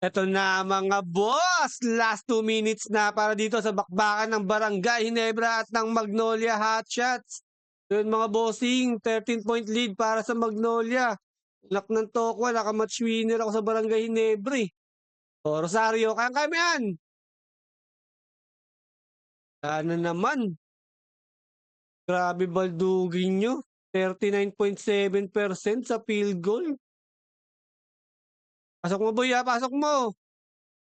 Eto na mga boss, last 2 minutes na para dito sa bakbakan ng Barangay Ginebra at ng Magnolia Hotshots. Yun mga bossing, 13-point lead para sa Magnolia. Lak ng tokwa, naka-match winner ako sa Barangay Ginebra eh. O Rosario, kaya mo yan. Ano naman, grabe baldugin nyo. 39.7% sa field goal. Pasok mo boy ha, pasok mo.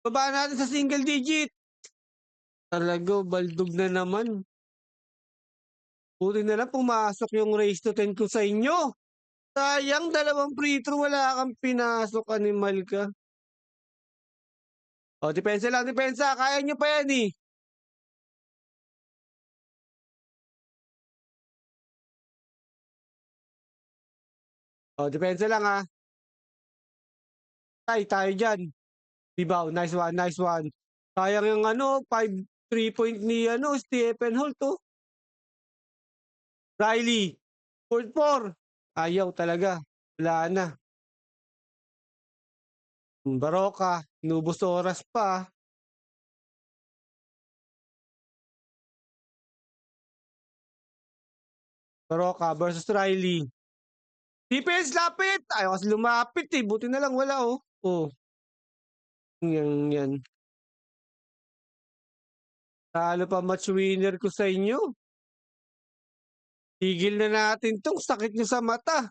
Baba natin sa single digit. Talaga, baldog na naman. Buti na lang pumasok yung race to 10 ko sa inyo. Sayang, dalawang free throw, wala kang pinasok, animal ka. O, depensa lang, depensa. Kaya nyo pa yan eh. O, depensa lang ha. Tayo dyan. Rebound, nice one, nice one. Sayang yung 3 point ni Stephen Holt to. Riley, 4-4. Ayaw talaga. Wala na. Baroka, inubos oras pa. Baroka versus Riley. Defense, lapit! Ayaw kasi lumapit eh. Buti na lang wala oh. Oh, yan. Talo pa match winner ko sa inyo. Tigil na natin tong sakit nyo sa mata.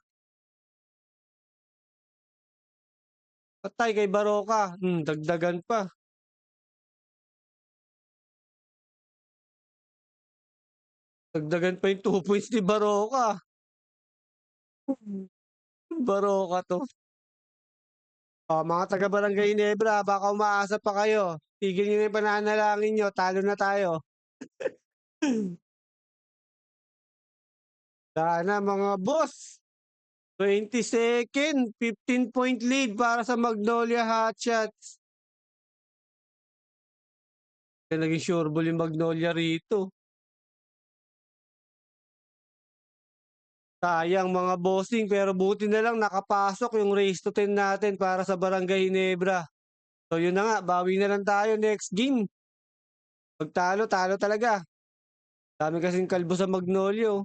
Patay kay Baroka. Dagdagan pa. Dagdagan pa yung 2 points ni Baroka. Baroka to. Mga taga Barangay Nebra, baka umaasa pa kayo. Tigil nyo na yung pananalangin nyo. Talo na tayo. Sana mga boss. 22nd, 15-point lead para sa Magnolia Hotshots. Kaya naging sureball yung Magnolia rito. Sayang mga bossing, pero buti na lang nakapasok yung race to 10 natin para sa Barangay Ginebra. So yun na nga, bawi na lang tayo next game. Pag talo, talo talaga. Dami kasing kalbo sa Magnolia.